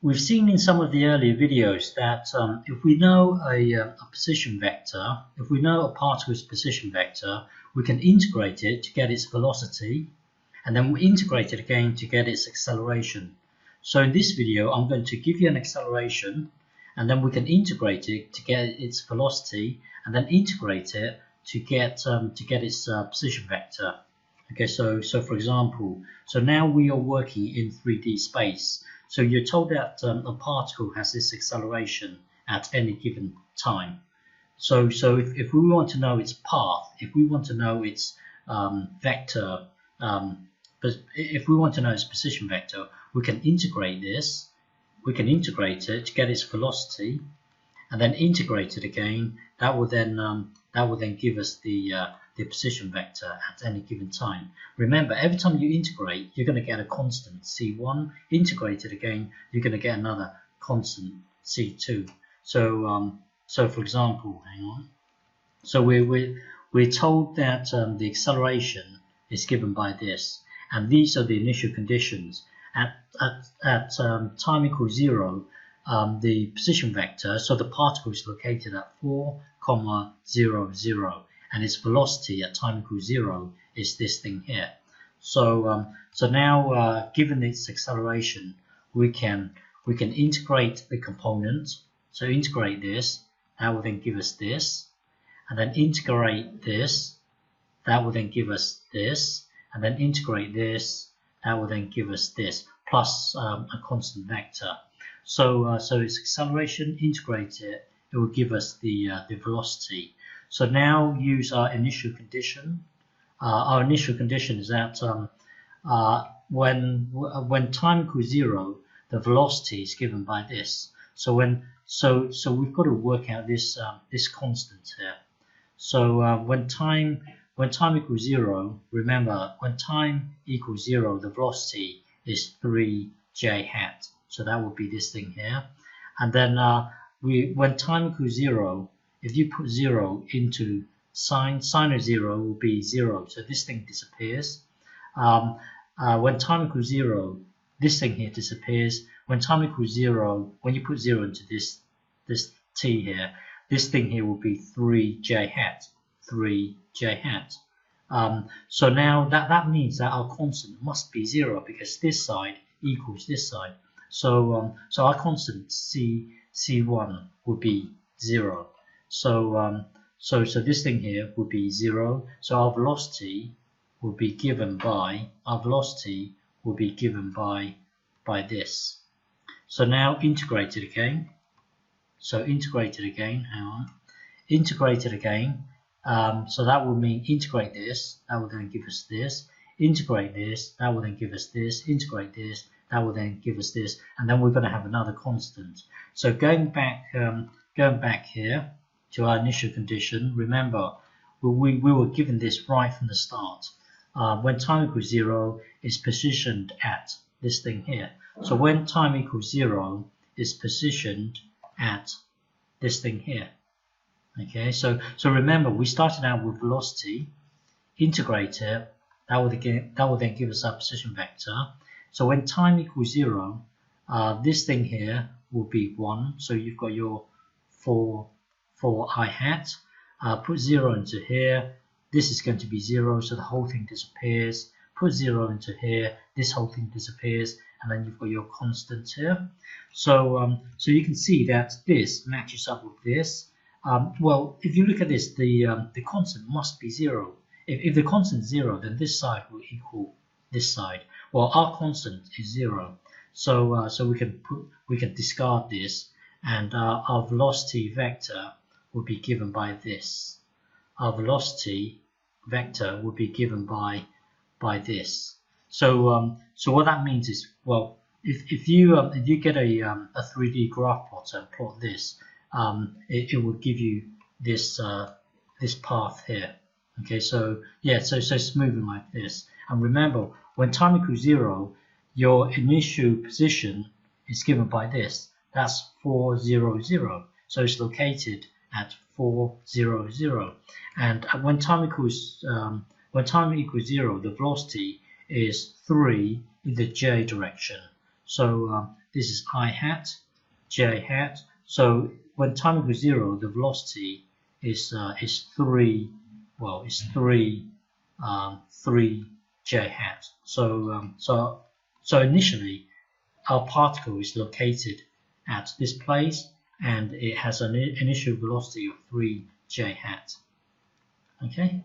We've seen in some of the earlier videos that if we know a position vector, if we know a particle's position vector, we can integrate it to get its velocity, and then we integrate it again to get its acceleration. So in this video, I'm going to give you an acceleration, and then we can integrate it to get its velocity, and then integrate it to get its position vector. Okay, so for example, so now we are working in 3D space. So you're told that a particle has this acceleration at any given time. So if we want to know its path, if we want to know its vector, but if we want to know its position vector, we can integrate this. We can integrate it to get its velocity, and then integrate it again. That will then give us the position vector at any given time. Remember, every time you integrate, you're going to get a constant C1. Integrate it again, you're going to get another constant C2. So for example, hang on. So we're told that the acceleration is given by this, and these are the initial conditions. At time equals 0, the position vector, so the particle is located at 4, 0, 0, and its velocity at time equals 0 is this thing here. So now given its acceleration, we can integrate the component. So integrate this, that will then give us this, and then integrate this, that will then give us this, and then integrate this, that will then give us this, plus a constant vector. So its acceleration, integrate it, it will give us the velocity. So now use our initial condition. Our initial condition is that when time equals 0, the velocity is given by this. So we've got to work out this constant here. So when time equals 0, remember, when time equals 0, the velocity is 3j hat. So that would be this thing here. And then when time equals 0, if you put 0 into sine of 0 will be 0. So this thing disappears. When time equals 0, this thing here disappears. When time equals 0, when you put 0 into this t here, this thing here will be 3j hat. 3j hat. So now that means that our constant must be 0 because this side equals this side. So our constant C1 would be 0. So this thing here would be 0. So our velocity will be given by this. So now integrate it again. So integrate it again. Hang on. Integrate it again. So that will mean integrate this. That will then give us this. Integrate this. That will then give us this. Integrate this. That will then give us this. And then we're going to have another constant. So going back here to our initial condition, remember we were given this right from the start. When time equals 0, it's positioned at this thing here. So when time equals 0, it's positioned at this thing here. Okay, so remember we started out with velocity, integrate it, that will then give us our position vector. So when time equals 0, this thing here will be 1. So you've got your 4i hat. Put 0 into here. This is going to be 0, so the whole thing disappears. Put 0 into here. This whole thing disappears, and then you've got your constant here. So you can see that this matches up with this. Well, if you look at this, the constant must be 0. If the constant is 0, then this side will equal this side. Well, our constant is 0, so we can discard this, and our velocity vector will be given by this. Our velocity vector will be given by this. So what that means is, well, if you get a 3D graph plot and plot this, it will give you this this path here. Okay, so yeah, so it's moving like this. And remember, when time equals 0, your initial position is given by this. That's 4, 0, 0. So it's located at 4, 0, 0. And when time equals 0, the velocity is 3 in the j direction. So this is I hat, j hat. So when time equals 0, the velocity is 3. Well, it's 3 j hat. So initially our particle is located at this place, and it has an initial velocity of 3 j hat. Okay.